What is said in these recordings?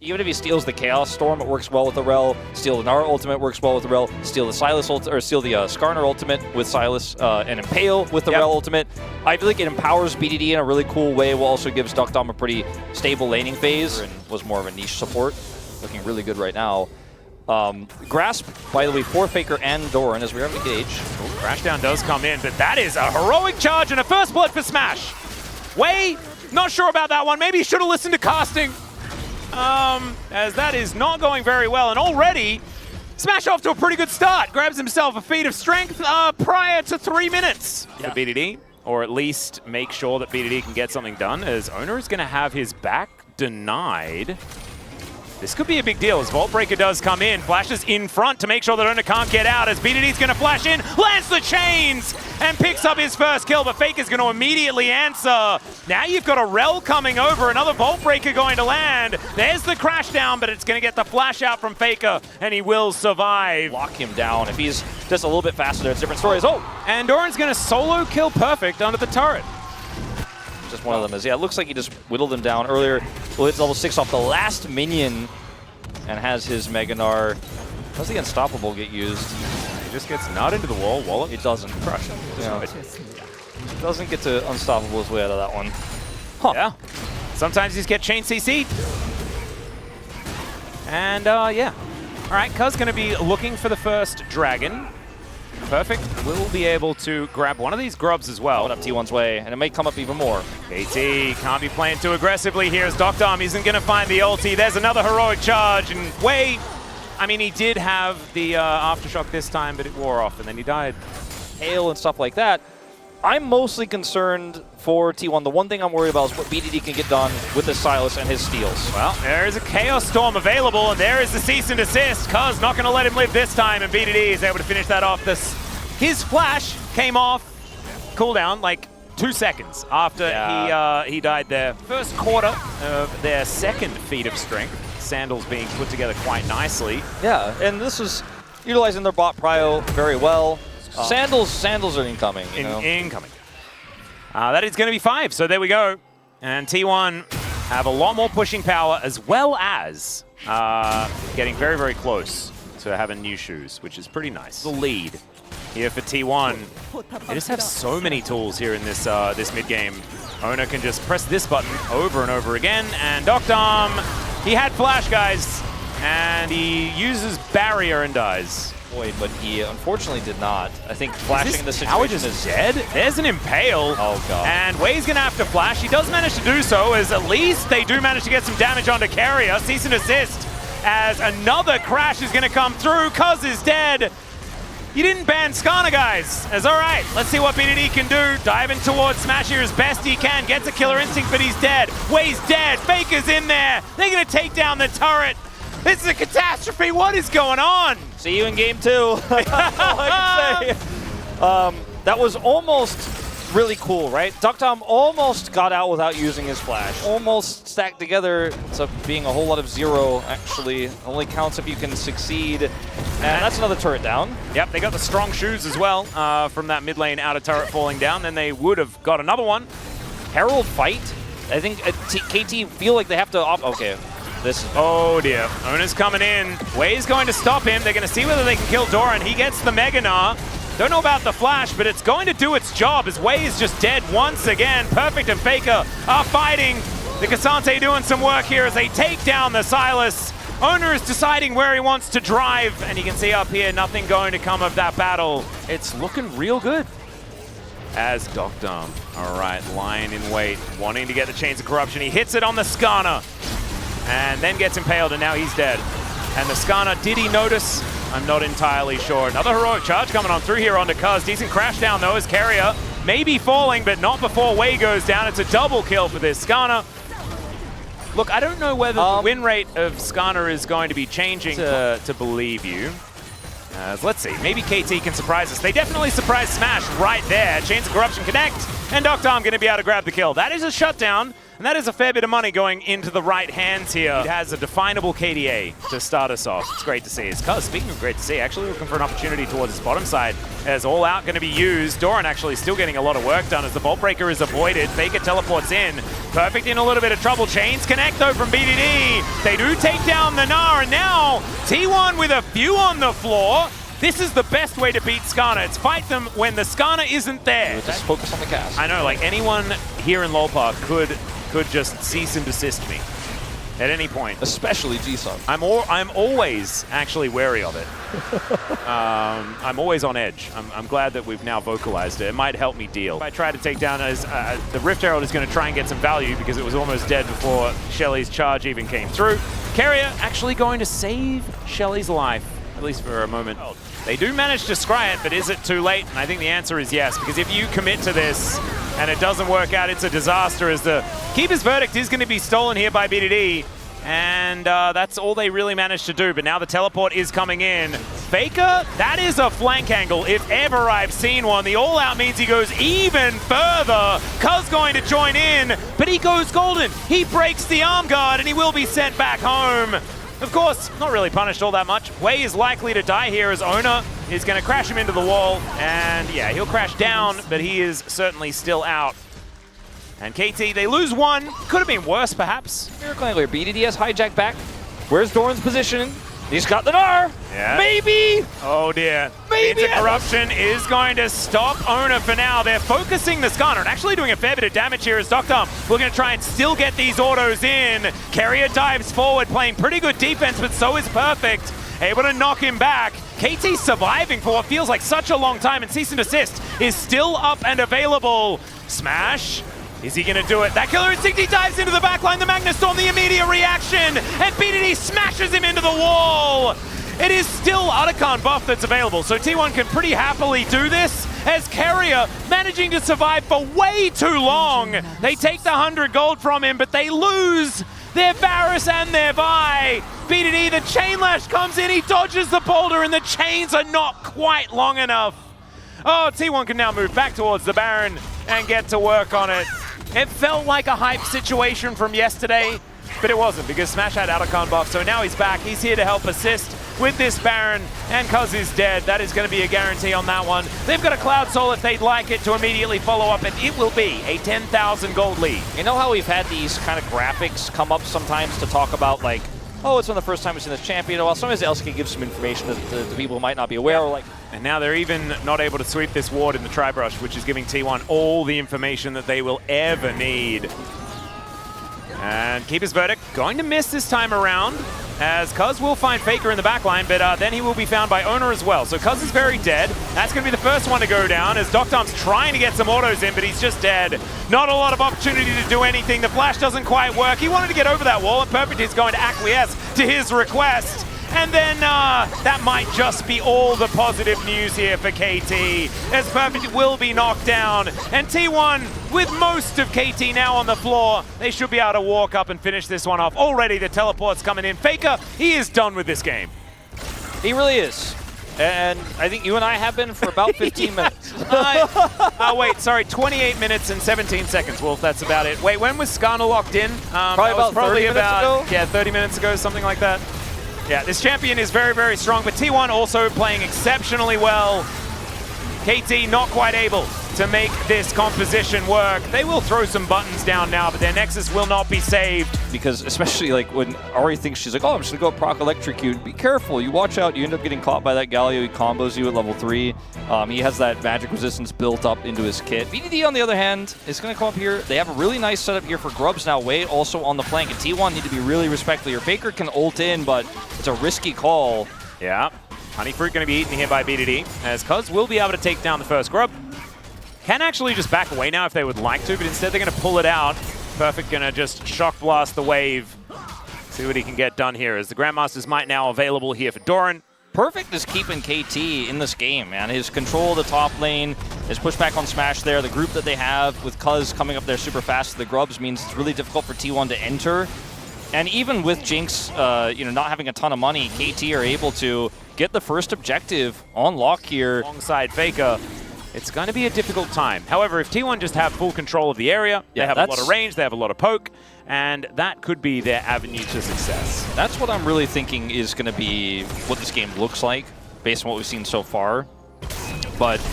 Even if he steals the Chaos Storm, it works well with the Rel. Steal the Nara ultimate works well with the Rel. Steal the Sylas or steal the Skarner ultimate with Sylas and Impale with the Rel ultimate. I feel like it empowers BDD in a really cool way. While also gives Duckdom a pretty stable laning phase and was more of a niche support. Looking really good right now. Grasp, by the way, for Faker and Doran as we have engaged. Crashdown does come in, but that is a heroic charge and a first blood for Smash. Way, not sure about that one. Maybe he should have listened to casting. As that is not going very well, and already Smash off to a pretty good start. Grabs himself a feat of strength prior to 3 minutes for BDD, or at least make sure that BDD can get something done, as Owner is going to have his back denied. This could be a big deal as Vault Breaker does come in, flashes in front to make sure that Owner can't get out, as BDD's going to flash in, lands the chains, and picks up his first kill, but Faker's going to immediately answer. Now you've got a Rel coming over, another Vault Breaker going to land. There's the crash down, but it's going to get the flash out from Faker, and he will survive. Lock him down. If he's just a little bit faster, it's different stories. Oh! And Doran's going to solo kill Perfect under the turret. Just one of them is, yeah, it looks like he just whittled him down earlier. Well, it's level 6 off the last minion and has his Mega Gnar. Does the Unstoppable get used? He just gets not into the wall. Wallop. It doesn't. Crush him. Yeah. Doesn't get to Unstoppable his way out of that one. Huh. Yeah. Sometimes you just get chain CC'd. And, yeah. All right, Cuz going to be looking for the first dragon. Perfect will be able to grab one of these grubs as well. Up T1's way, and it may come up even more. KT can't be playing too aggressively here as Duckdom isn't going to find the ulti. There's another heroic charge, and Wei, I mean, he did have the Aftershock this time, but it wore off, and then he died. Hail and stuff like that. I'm mostly concerned for T1. The one thing I'm worried about is what BDD can get done with the Sylas and his steals. Well, there is a Chaos Storm available, and there is the cease and desist. Cuz not going to let him live this time, and BDD is able to finish that off. His flash came off, cooldown, like 2 seconds after he died there. First quarter of their second feat of strength. Sandals being put together quite nicely. Yeah, and this was utilizing their bot prio very well. Sandals are incoming. Incoming. That is going to be 5, so there we go. And T1 have a lot more pushing power, as well as getting very, very close to having new shoes, which is pretty nice. The lead here for T1. They just have so many tools here in this this mid-game. Owner can just press this button over and over again, and Duckdom, he had flash, guys, and he uses barrier and dies. Boy, but he unfortunately did not. I think flashing in this situation is dead. There's an Impale. Oh, God. And Wei's going to have to flash. He does manage to do so, as at least they do manage to get some damage onto Carrier. Cease and desist, as another crash is going to come through. Cuz is dead. You didn't ban Skarner, guys. As all right, let's see what BDD can do. Diving towards Smash here as best he can. Gets a killer instinct, but he's dead. Wei's dead. Faker's in there. They're going to take down the turret. This is a catastrophe. What is going on? See you in game 2. That's all I can say. That was almost really cool, right? Duckdom almost got out without using his flash. Almost stacked together to being a whole lot of 0, actually. Only counts if you can succeed. And that's another turret down. Yep, they got the strong shoes as well from that mid lane outer turret falling down. Then they would have got another one. Herald fight. I think KT feel like they have to okay. Oh dear, Owner's coming in. Wei's going to stop him. They're going to see whether they can kill Doran. He gets the Mega Gnar. Don't know about the flash, but it's going to do its job, as Wei is just dead once again. Perfect and Faker are fighting. The Cassante doing some work here as they take down the Sylas. Owner is deciding where he wants to drive, and you can see up here, nothing going to come of that battle. It's looking real good. As Duckdom, all right, lying in wait, wanting to get the Chains of Corruption. He hits it on the Skarner, and then gets impaled, and now he's dead. And the Skarner, did he notice? I'm not entirely sure. Another heroic charge coming on through here onto Cuz. Decent crash down though as Carrier may be falling, but not before Wei goes down. It's a double kill for this Skarner. Look, I don't know whether the win rate of Skarner is going to be changing to believe you. Let's see, maybe KT can surprise us. They definitely surprised Smash right there. Chains of Corruption connect, and Duckdom going to be able to grab the kill. That is a shutdown. And that is a fair bit of money going into the right hands here. It has a definable KDA to start us off. It's great to see. As Cuz, speaking of great to see, actually looking for an opportunity towards his bottom side. As all out going to be used. Doran actually still getting a lot of work done as the Vault Breaker is avoided. Faker teleports in. Perfect in a little bit of trouble. Chains connect though from BDD. They do take down the Gnar, and now T1 with a few on the floor. This is the best way to beat Skarner. It's fight them when the Skarner isn't there. Just focus on the cast. I know, like anyone here in LoL could just cease and desist me at any point. Especially G-Sub. I'm always actually wary of it. I'm always on edge. I'm glad that we've now vocalized it. It might help me deal. If I try to take down as the Rift Herald is going to try and get some value because it was almost dead before Shelly's charge even came through. Carrier actually going to save Shelly's life, at least for a moment. They do manage to scry it, but is it too late? And I think the answer is yes, because if you commit to this and it doesn't work out, it's a disaster, as the Keeper's Verdict is going to be stolen here by BDD. And that's all they really managed to do, but now the teleport is coming in. Faker, that is a flank angle, if ever I've seen one. The all-out means he goes even further. Cuz going to join in, but he goes golden. He breaks the arm guard, and he will be sent back home. Of course, not really punished all that much. Wei is likely to die here as Owner is going to crash him into the wall. And yeah, he'll crash down, but he is certainly still out. And KT, they lose one. Could have been worse, perhaps. Miracle Angler, BDD has hijacked back. Where's Doran's position? He's got the Gnar. Yeah. Maybe. Oh dear. Maybe. Intercorruption is going to stop Owner for now. They're focusing the Skarner and actually doing a fair bit of damage here as Dr. We're going to try and still get these autos in. Carrier dives forward, playing pretty good defense, but so is Perfect. Able to knock him back. KT surviving for what feels like such a long time, and Cease and Desist is still up and available. Smash. Is he going to do it? That Killer Instinct, he dives into the backline. The Magnus Storm, the immediate reaction, and BDD smashes him into the wall. It is still Otacon buff that's available, so T1 can pretty happily do this, as Carrier managing to survive for way too long. They take the 100 gold from him, but they lose their Varus and their Vi. BDD, the Chain Lash comes in, he dodges the boulder, and the chains are not quite long enough. Oh, T1 can now move back towards the Baron and get to work on it. It felt like a hype situation from yesterday, but it wasn't, because Smash had Otacon buff, so now he's back. He's here to help assist with this Baron, and Cuz is dead. That is going to be a guarantee on that one. They've got a Cloud Soul if they'd like it to immediately follow up, and it will be a 10,000 gold lead. You know how we've had these kind of graphics come up sometimes to talk about, like, oh, it's one of the first time we've seen this champion. Well, sometimes the LCK gives some information that the people who might not be aware of, like. And now they're even not able to sweep this ward in the Tri-Brush, which is giving T1 all the information that they will ever need. And Keeper's Verdict going to miss this time around, as Cuz will find Faker in the backline, but then he will be found by Owner as well. So Cuz is very dead. That's going to be the first one to go down, as Doctom's trying to get some autos in, but he's just dead. Not a lot of opportunity to do anything. The flash doesn't quite work. He wanted to get over that wall, and Perfect is going to acquiesce to his request. And then that might just be all the positive news here for KT, as Perfect will be knocked down. And T1, with most of KT now on the floor, they should be able to walk up and finish this one off. Already the teleport's coming in. Faker, he is done with this game. He really is. And I think you and I have been for about 15 minutes. Wait, sorry, 28 minutes and 17 seconds, Wolf, that's about it. Wait, when was Skarner locked in? Probably about 30 minutes ago? Yeah, 30 minutes ago, something like that. Yeah, this champion is very, very strong, but T1 also playing exceptionally well. KT not quite able to make this composition work. They will throw some buttons down now, but their Nexus will not be saved. Because especially like when Ari thinks she's like, oh, I'm just gonna go proc electrocute. Be careful, you watch out, you end up getting caught by that Galio, he combos you at level 3. He has that magic resistance built up into his kit. BDD on the other hand is gonna come up here. They have a really nice setup here for Grubs now. Wade also on the flank, and T1 need to be really respectful. Your Faker can ult in, but it's a risky call. Yeah, Honeyfruit going to be eaten here by BDD, as Cuz will be able to take down the first Grub. Can actually just back away now if they would like to, but instead they're going to pull it out. Perfect going to just shock blast the wave. See what he can get done here, as the Grandmaster's Might now available here for Doran. Perfect is keeping KT in this game, man. His control of the top lane, his pushback on Smash there, the group that they have with Cuz coming up there super fast to the Grubs means it's really difficult for T1 to enter. And even with Jinx, not having a ton of money, KT are able to get the first objective on lock here. Alongside Faker. it's going to be a difficult time. However, if T1 just have full control of the area, they have a lot of range, they have a lot of poke, and that could be their avenue to success. That's what I'm really thinking is going to be what this game looks like, based on what we've seen so far. But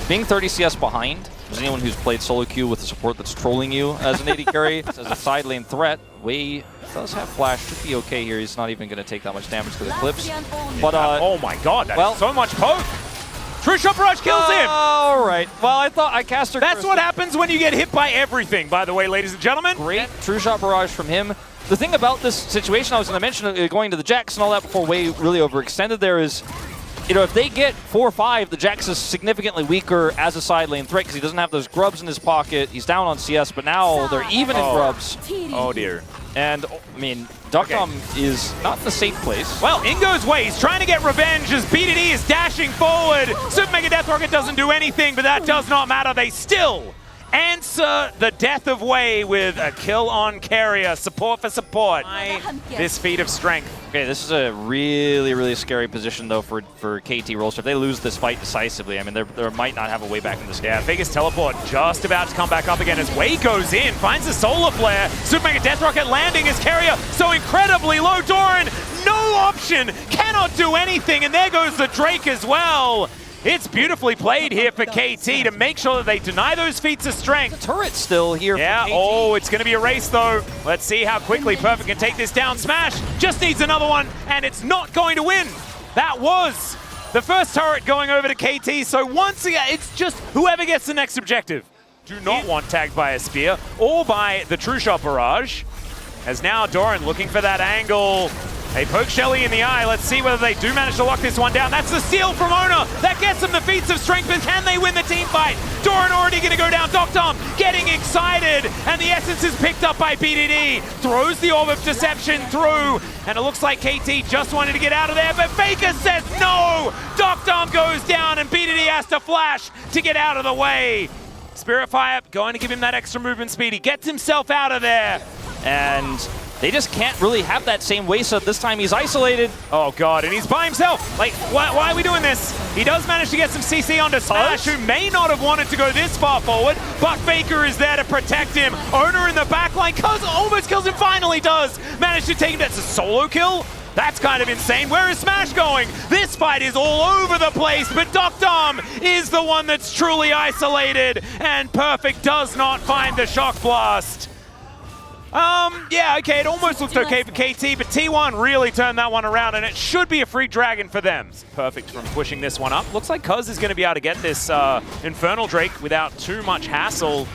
being 30 CS behind, as anyone who's played solo queue with a support that's trolling you as an AD carry, as a side lane threat, Wei does have flash, should be okay here. He's not even going to take that much damage to the clips. But oh my god, that's so much poke! True Shot Barrage kills him! All right. Well, I thought I cast her. That's what happens when you get hit by everything, by the way, ladies and gentlemen. Great True Shot Barrage from him. The thing about this situation, I was going to mention going to the Jax and all that before Wei really overextended there is, you know, if they get 4-5, the Jax is significantly weaker as a side lane threat because he doesn't have those grubs in his pocket. He's down on CS, but now they're even in grubs. Oh dear. And, I mean, Dogdom is not in a safe place. Well, in goes Wei. He's trying to get revenge as BDD is dashing forward. Super Mega Death Rocket doesn't do anything, but that does not matter. They still answer the death of Wei with a kill on carrier. Support for support. This feat of strength. Okay, this is a really, really scary position, though, for KT Rolster. If they lose this fight decisively, I mean, they might not have a way back in this game. Yeah, Vegas Teleport just about to come back up again as Wei goes in, finds the Solar Flare. Super Mega Death Rocket landing his carrier so incredibly low. Doran, no option, cannot do anything, and there goes the Drake as well. It's beautifully played here for KT to make sure that they deny those feats of strength. The turret's still here. Yeah, oh, it's going to be a race though. Let's see how quickly Perfect can take this down. Smash just needs another one, and it's not going to win. That was the first turret going over to KT, so once again, it's just whoever gets the next objective. Do not want tagged by a spear or by the True Shot Barrage. As now Doran looking for that angle. They poke Shelly in the eye. Let's see whether they do manage to lock this one down. That's the steal from Ona. That gets them the feats of strength, but can they win the team fight? Doran already going to go down. Dogdom getting excited, and the essence is picked up by BDD. Throws the Orb of Deception through, and it looks like KT just wanted to get out of there, but Faker says no! Dogdom goes down, and BDD has to flash to get out of the way. Spirit Fire going to give him that extra movement speed. He gets himself out of there. And they just can't really have that same way, so this time he's isolated. Oh god, and he's by himself. Like, why are we doing this? He does manage to get some CC onto Smash, who may not have wanted to go this far forward, but Faker is there to protect him. Owner in the backline, almost kills him, finally does. Managed to take him, that's a solo kill? That's kind of insane. Where is Smash going? This fight is all over the place, but Dogdom is the one that's truly isolated, and Perfect does not find the Shock Blast. Yeah, okay, it almost looked okay for KT, but T1 really turned that one around, and it should be a free dragon for them. Perfect from pushing this one up. Looks like Cuz is going to be able to get this Infernal Drake without too much hassle.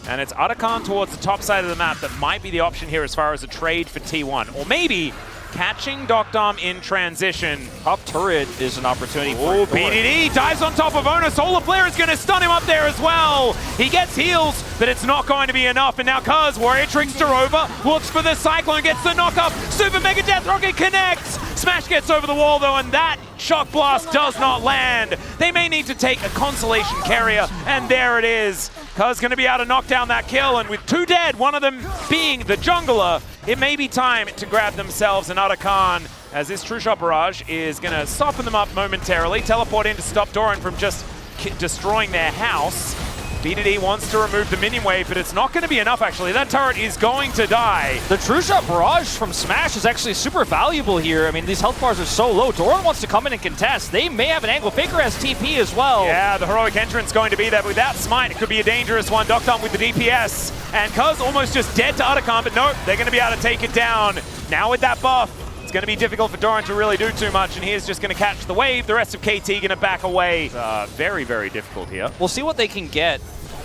And it's Arakan towards the top side of the map that might be the option here as far as a trade for T1. Or maybe catching Dogdom in transition. Top turret is an opportunity for Oh, BDD dives on top of Ona. Solar Flare is going to stun him up there as well. He gets heals, but it's not going to be enough. And now Cuz, Warrior Trickster over, looks for the Cyclone, gets the knock up. Super Mega Death Rocket connects. Smash gets over the wall though, and that Shock Blast does not land. They may need to take a consolation carrier, and there it is. Cuz going to be able to knock down that kill, and with two dead, one of them being the jungler, it may be time to grab themselves another Khan, as this True Shot Barrage is going to soften them up momentarily, teleport in to stop Doran from just destroying their house. BDD wants to remove the minion wave, but it's not going to be enough, actually. That turret is going to die. The True Shot Barrage from Smash is actually super valuable here. I mean, these health bars are so low. Doran wants to come in and contest. They may have an angle. Faker has TP as well. Yeah, the heroic entrance going to be there, but without Smite, it could be a dangerous one. Dogdom with the DPS, and Cuz almost just dead to Arakan, but nope, they're going to be able to take it down. Now with that buff, it's going to be difficult for Doran to really do too much, and he's just going to catch the wave. The rest of KT going to back away. Very, very difficult here. We'll see what they can get,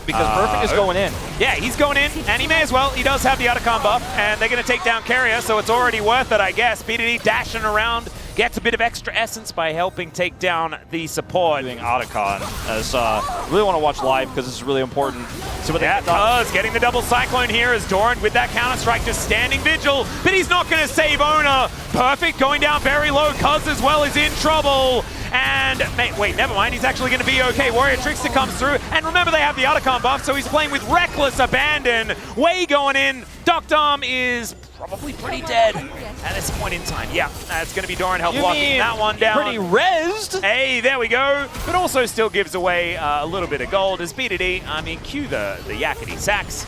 because Perfect is going in. Yeah, he's going in, and he may as well. He does have the Arakan buff, and they're going to take down Carrier, so it's already worth it, I guess. BDD dashing around, gets a bit of extra essence by helping take down the support. Doing Arakan, as really want to watch live, because this is really important. See what Cuz getting the double Cyclone here as Doran with that Counter-Strike just standing vigil, but he's not going to save Ona. Perfect going down very low. Cuz as well is in trouble. And wait, never mind. He's actually going to be okay. Warrior Trickster comes through, And remember, they have the Otacon buff, so he's playing with reckless abandon. Way going in. Dr. is probably pretty dead at this point in time. Yeah, that's going to be Doran help blocking that one down. Pretty rezzed. Hey, there we go. But also still gives away a little bit of gold as BDD, I mean, cue the yakety sax.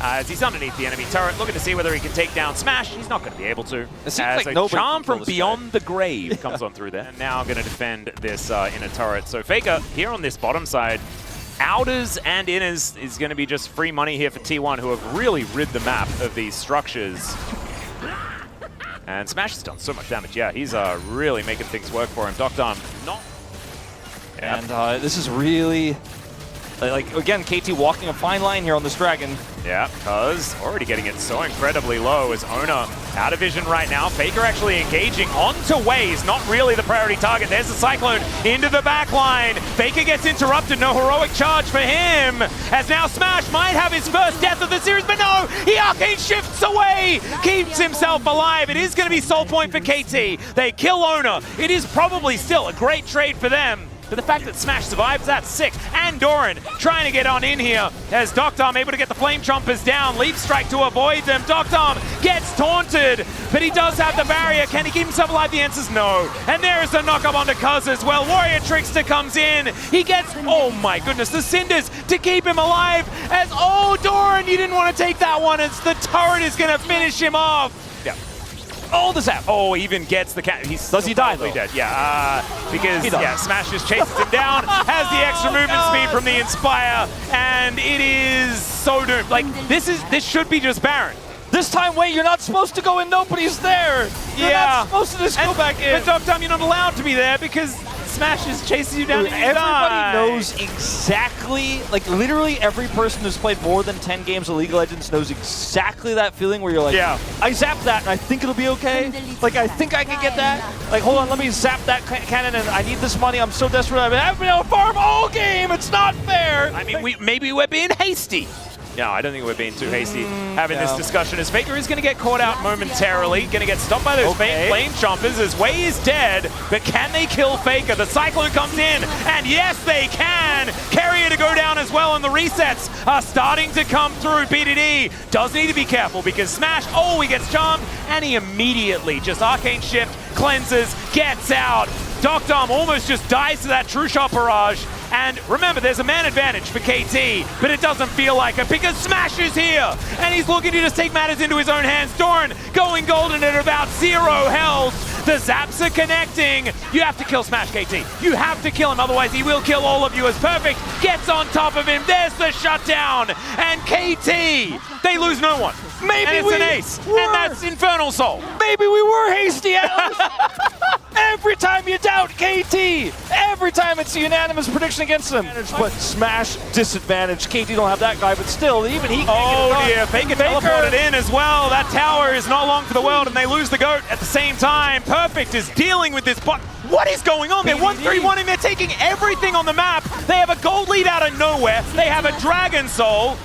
As he's underneath the enemy turret, looking to see whether he can take down Smash. He's not going to be able to. It seems as like a charm can from beyond the grave comes on through there. And now going to defend this inner turret. So Faker here on this bottom side, outers and inners is going to be just free money here for T1, who have really rid the map of these structures. And Smash has done so much damage. Yeah, he's really making things work for him. Dr. not. Yeah. And this is really, like, again, KT walking a fine line here on this Dragon. Yeah, because already getting it so incredibly low as Ona out of vision right now. Faker actually engaging onto Waze, not really the priority target. There's the Cyclone into the back line. Faker gets interrupted, no heroic charge for him. As now Smash might have his first death of the series, but no, he arcane shifts away, keeps himself alive. It is going to be soul point for KT. They kill Ona. It is probably still a great trade for them. But the fact that Smash survives, that's sick. And Doran trying to get on in here as Dr. able to get the Flame Chompers down. Leap Strike to avoid them. Dr. gets taunted, but he does have the barrier. Can he keep himself alive? The answer's no. And there's the knock-up onto Cuz as well. Warrior Trickster comes in. He gets, oh my goodness, the Cinders to keep him alive. As, oh, Doran, you didn't want to take that one as the turret is going to finish him off. Yeah. Oh, the zap. Oh, even gets the cat. Does he die, though? Dead. Yeah, because, yeah, Smash just chases him down, has the extra movement speed from the Inspire, and it is so doomed. Like, this should be just Baron. This time, wait, you're not supposed to go in. Nobody's there. You're not supposed to just go back in. But Dr. you're not allowed to be there because Smash just chases you down and you die. Everybody knows exactly, like literally every person who's played more than 10 games of League of Legends knows exactly that feeling where you're like, yeah, I zapped that and I think it'll be okay. Like, I think I can get that. Like, hold on, let me zap that cannon and I need this money. I'm so desperate. I've been able to farm all game. It's not fair. I mean, maybe we're being hasty. No, I don't think we're being too hasty having this discussion, as Faker is going to get caught out momentarily, going to get stopped by those Flame Chompers as Wei is dead, but can they kill Faker? The Cyclone comes in, and yes, they can! Carrier to go down as well, and the resets are starting to come through. BDD does need to be careful because Smash, oh, he gets charmed, and he immediately just Arcane Shift, cleanses, gets out. Dr. almost just dies to that True Shot barrage. And remember, there's a man advantage for KT, but it doesn't feel like it because Smash is here. And he's looking to just take matters into his own hands. Doran going golden at about 0 health. The zaps are connecting. You have to kill Smash, KT. You have to kill him, otherwise he will kill all of you. As Perfect gets on top of him. There's the shutdown. And KT, they lose no one. Maybe and it's an ace. And that's Infernal Soul. Maybe we were hasty, Atlas. Every time you doubt KT, every time it's a unanimous prediction against them. But Smash disadvantage. KT don't have that guy, but still, even he can't get it done. Faker teleported in as well. That tower is not long for the world, and they lose the GOAT at the same time. Perfect is dealing with this, but what is going on? They're 1-3-1 and they're taking everything on the map. They have a gold lead out of nowhere. They have a Dragon Soul.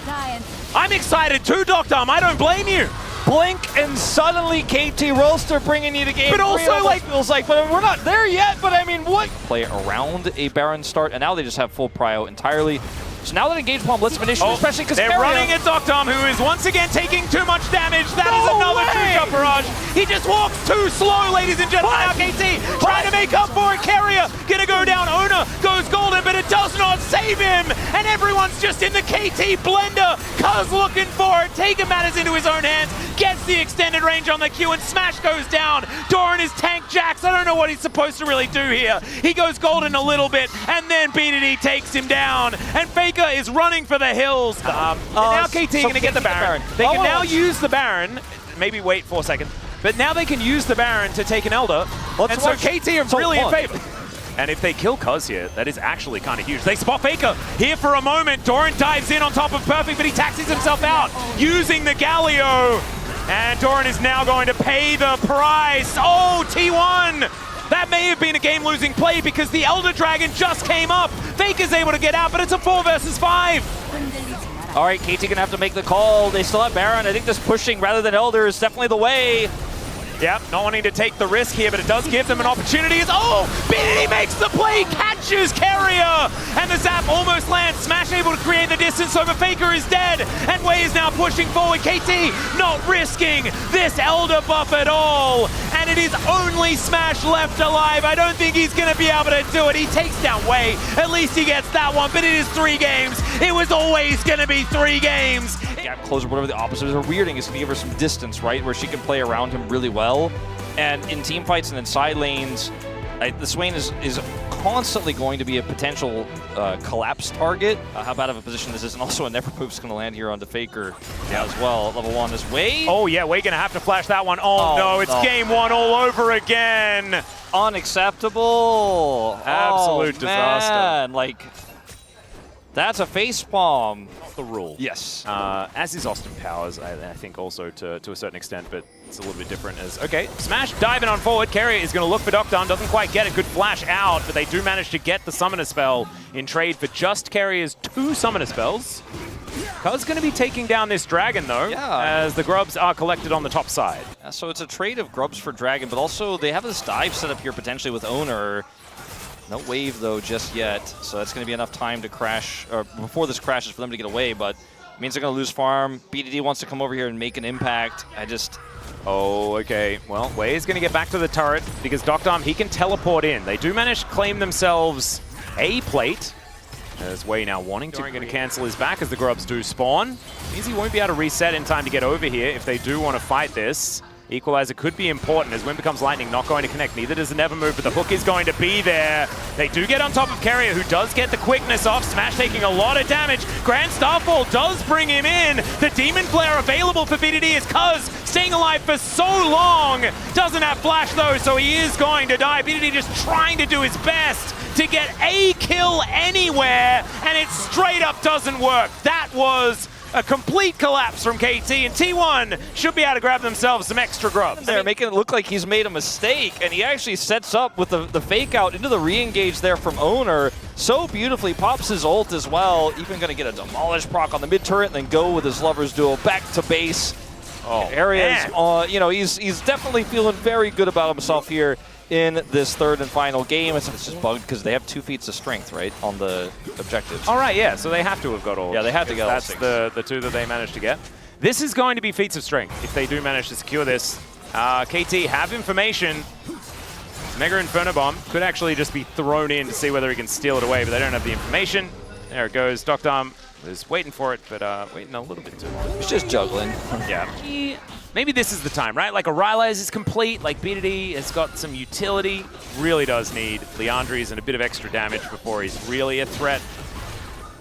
I'm excited too, Dr. I don't blame you. Blink and suddenly KT Rolster bringing you the game. But also, like, feels like, but we're not there yet. But I mean, what? Play around a Baron start, and now they just have full prio entirely. So now that Engage Palm lets them initiate, especially because they're running at Dr. who is once again taking too much damage. That is another True Shot barrage. He just walks too slow, ladies and gentlemen. Now KT trying to make up for it. Carrier gonna go down. Ona goes golden, but it does not save him. And everyone's just in the KT blender. Cuz looking for it, taking matters into his own hands, gets the extended range on the Q, and Smash goes down. Doran is tank jacks. I don't know what he's supposed to really do here. He goes golden a little bit, and then BDD takes him down. And Faker is running for the hills. And now KT going to get the Baron. They can now use the Baron. Maybe wait 4 seconds. But now they can use the Baron to take an Elder. And so KT are really in favor. And if they kill Cuz here, that is actually kind of huge. They spot Faker here for a moment. Doran dives in on top of Perfect, but he taxis himself out using the Galio. And Doran is now going to pay the price. Oh, T1! That may have been a game-losing play because the Elder Dragon just came up. Faker's able to get out, but it's a 4 versus 5. All right, KT gonna have to make the call. They still have Baron. I think this pushing rather than Elder is definitely the way. Yep, not wanting to take the risk here, but it does give them an opportunity. Oh, BNK makes the play, catches Carrier, and the zap almost lands. Smash able to create the distance over. Faker is dead, and Wei is now pushing forward. KT not risking this Elder buff at all, and it is only Smash left alive. I don't think he's going to be able to do it. He takes down Wei. At least he gets that one, but it is 3 games. It was always going to be 3 games. Gap closer, whatever the opposite is. Her weirding is going to give her some distance, right, where she can play around him really well. And in team fights and in side lanes, the Swain is constantly going to be a potential collapse target. How bad of a position this is, and also a never move's going to land here onto Faker as well. Level 1 is Wei. Oh yeah, Wei going to have to flash that one. Oh no, it's game 1 all over again. Unacceptable. Absolute disaster. Man. Like, that's a facepalm. The rule. Yes. As is Austin Powers, I think also to a certain extent, but it's a little bit different. As okay, Smash diving on forward. Carrier is going to look for Doctor, doesn't quite get it. Good flash out, but they do manage to get the Summoner Spell in trade for just Carrier's 2 Summoner Spells. Cuz going to be taking down this Dragon though, as the Grubs are collected on the top side. So it's a trade of Grubs for Dragon, but also they have this dive set up here potentially with Owner. No wave, though, just yet, so that's going to be enough time to crash, or before this crashes for them to get away, but it means they're going to lose farm. BDD wants to come over here and make an impact. Oh, okay. Well, Wei is going to get back to the turret, because Doctor, he can teleport in. They do manage to claim themselves a plate, as Wei now wanting to. Going to cancel his back as the Grubs do spawn. Means he won't be able to reset in time to get over here if they do want to fight this. Equalizer could be important as Wind becomes Lightning, not going to connect. Neither does the Never Move, but the hook is going to be there. They do get on top of Carrier, who does get the quickness off. Smash taking a lot of damage. Grand Starfall does bring him in. The Demon Flare available for BDD is Cuz staying alive for so long. Doesn't have flash though, so he is going to die. BDD just trying to do his best to get a kill anywhere, and it straight up doesn't work. That was a complete collapse from KT, and T1 should be able to grab themselves some extra Grubs. They're making it look like he's made a mistake, and he actually sets up with the fake out into the re-engage there from Owner. So beautifully, pops his ult as well. Even going to get a Demolish proc on the mid turret and then go with his Lover's Duel back to base. Areas, you know, he's definitely feeling very good about himself here in this 3rd and final game. It's just bugged because they have 2 feats of strength, right, on the objectives. All right, yeah, so they have to have got all. Yeah, they have to get all 6. That's the 2 that they managed to get. This is going to be feats of strength if they do manage to secure this. KT have information. Mega Inferno Bomb could actually just be thrown in to see whether he can steal it away, but they don't have the information. There it goes. Doctor is waiting for it, but waiting a little bit too long. He's just juggling. Yeah. Maybe this is the time, right? Like, Arylize is complete, like BDD has got some utility. Really does need Leandries and a bit of extra damage before he's really a threat.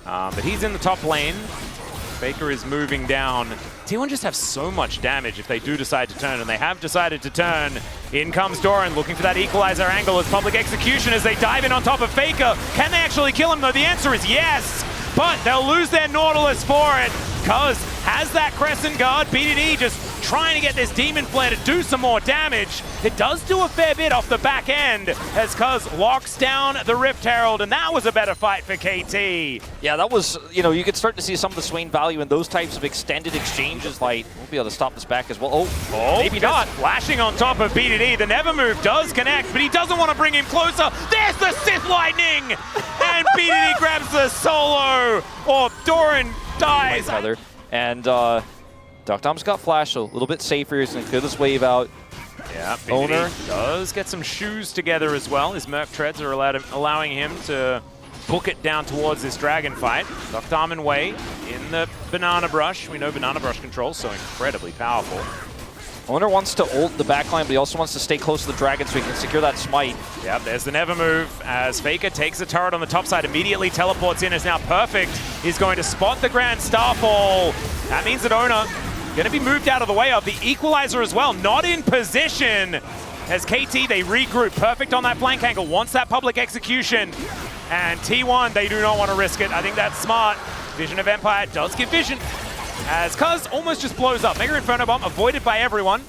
But he's in the top lane. Faker is moving down. T1 just have so much damage if they do decide to turn, and they have decided to turn. In comes Doran, looking for that equalizer angle as public execution as they dive in on top of Faker. Can they actually kill him, though? The answer is yes, but they'll lose their Nautilus for it. Cuz has that Crescent Guard. BDD just trying to get this Demon Flare to do some more damage. It does do a fair bit off the back end as Cuz locks down the Rift Herald, and that was a better fight for KT. Yeah, that was, you know, you could start to see some of the Swain value in those types of extended exchanges. Like, we'll be able to stop this back as well. Oh, maybe not. Flashing on top of BDD. The Never Move does connect, but he doesn't want to bring him closer. There's the Sith Lightning! And BDD grabs the solo, or Doran dies. And Doctom's got flash, so a little bit safer. He's going to clear this wave out. Yeah, Owner does get some shoes together as well. His Merc Treads are allowing him to book it down towards this Dragon fight. Doctom and Wei in the Banana Brush. We know Banana Brush control is so incredibly powerful. Owner wants to ult the backline, but he also wants to stay close to the Dragon so he can secure that smite. Yep, there's the Never Move as Faker takes the turret on the top side, immediately teleports in, is now perfect. He's going to spot the Grand Starfall. That means that Owner going to be moved out of the way of the equalizer as well, not in position. As KT, they regroup, perfect on that flank angle, wants that public execution. And T1, they do not want to risk it. I think that's smart. Vision of Empire does give vision. As Cuz almost just blows up. Mega Inferno Bomb avoided by everyone.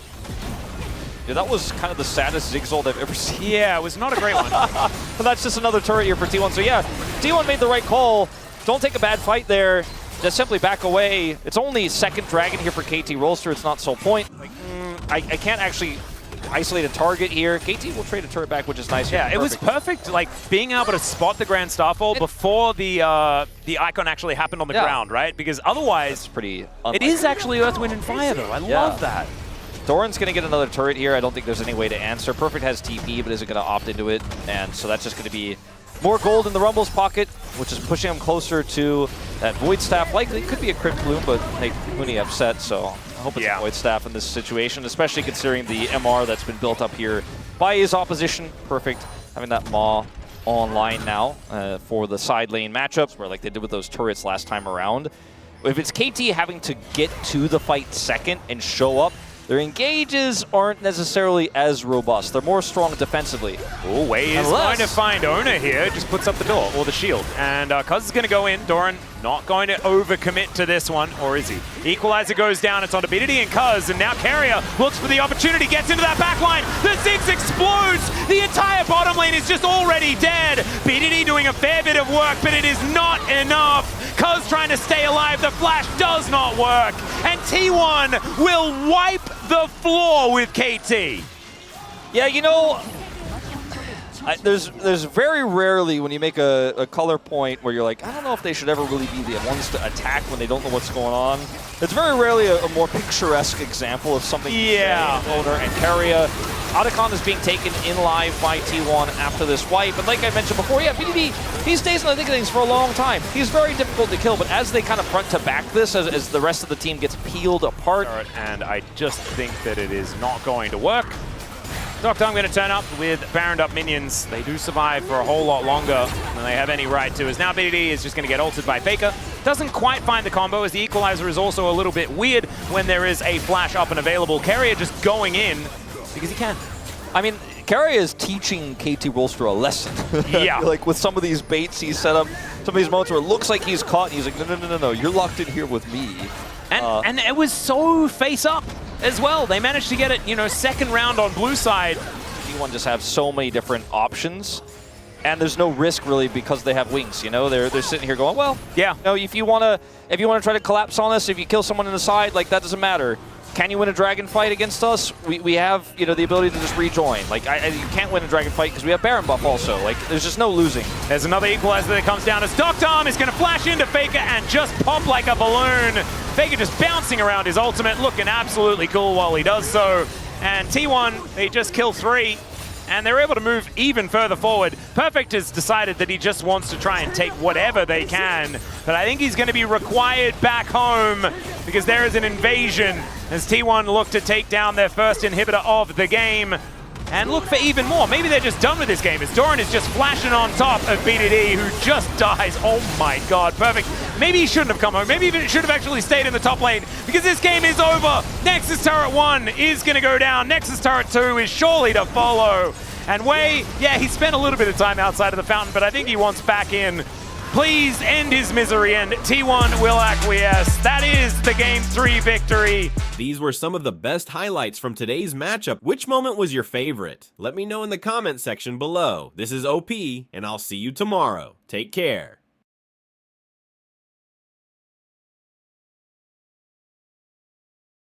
Yeah, that was kind of the saddest Zigzald I've ever seen. Yeah, it was not a great one. But that's just another turret here for T1. So yeah, T1 made the right call. Don't take a bad fight there. Just simply back away. It's only 2nd Dragon here for KT Rolster. It's not sole point. Like, I can't actually isolated target here. KT will trade a turret back, which is nice. Yeah, it was perfect, like, being able to spot the Grand Starfall before the icon actually happened on the ground, right? Because otherwise, it's pretty it is actually Earth, Wind, and Fire, though. I love that. Doran's going to get another turret here. I don't think there's any way to answer. Perfect has TP, but isn't going to opt into it. And so that's just going to be more gold in the Rumble's pocket, which is pushing him closer to that Void Staff. Likely could be a Crypt Bloom, but make Mooney upset. So I hope it's a Void Staff in this situation, especially considering the MR that's been built up here by his opposition. Perfect having that Maw online now for the side lane matchups, where like they did with those turrets last time around. If it's KT having to get to the fight second and show up, their engages aren't necessarily as robust. They're more strong defensively. Oh, Wei is going to find Owner here. Just puts up the door, or the shield. And Cuz is going to go in. Doran not going to overcommit to this one, or is he? Equalizer goes down. It's onto BDD and Cuz, and now Carrier looks for the opportunity, gets into that back line. The Ziggs explodes. The entire bottom lane is just already dead. BDD doing a fair bit of work, but it is not enough. Cuz trying to stay alive. The flash does not work. And T1 will wipe the floor with KT. Yeah, you know, there's very rarely when you make a color point where you're like, I don't know if they should ever really be the ones to attack when they don't know what's going on. It's very rarely a more picturesque example of something. Yeah. Owner and Carrier. Otacon is being taken in live by T1 after this wipe. And like I mentioned before, yeah, BDD, he stays in the thick of things for a long time. He's very difficult to kill, but as they kind of front to back this, as the rest of the team gets peeled apart. And I just think that it is not going to work. Doctor, I'm going to turn up with Baroned up minions. They do survive for a whole lot longer than they have any right to, as now BDD is just going to get ulted by Faker. Doesn't quite find the combo, as the equalizer is also a little bit weird when there is a flash up and available. Carrier just going in because he can. I mean, Carrier is teaching KT Rolster a lesson. Yeah. Like with some of these baits he's set up, some of these moments where it looks like he's caught, and he's like, no, you're locked in here with me. And it was so face up as well. They managed to get it, you know, second round on blue side. T1 just have so many different options, and there's no risk really because they have wings. You know, they're sitting here going, well, yeah. You know, if you wanna try to collapse on us, if you kill someone in the side, like that doesn't matter. Can you win a dragon fight against us? We have, you know, the ability to just rejoin. Like, you can't win a dragon fight because we have Baron buff also. Like, there's just no losing. There's another equalizer that comes down as Doctor is going to flash into Faker and just pop like a balloon. Faker just bouncing around his ultimate, looking absolutely cool while he does so. And T1, they just kill 3. And they're able to move even further forward. Perfect has decided that he just wants to try and take whatever they can. But I think he's going to be required back home because there is an invasion as T1 look to take down their first inhibitor of the game and look for even more. Maybe they're just done with this game as Doran is just flashing on top of BDD, who just dies. Oh my god, Perfect. Maybe he shouldn't have come home. Maybe he should have actually stayed in the top lane because this game is over. Nexus Turret 1 is going to go down. Nexus Turret 2 is surely to follow. And Wei, yeah, he spent a little bit of time outside of the fountain, but I think he wants back in. Please end his misery, and T1 will acquiesce. That is the Game 3 victory. These were some of the best highlights from today's matchup. Which moment was your favorite? Let me know in the comment section below. This is OP, and I'll see you tomorrow. Take care.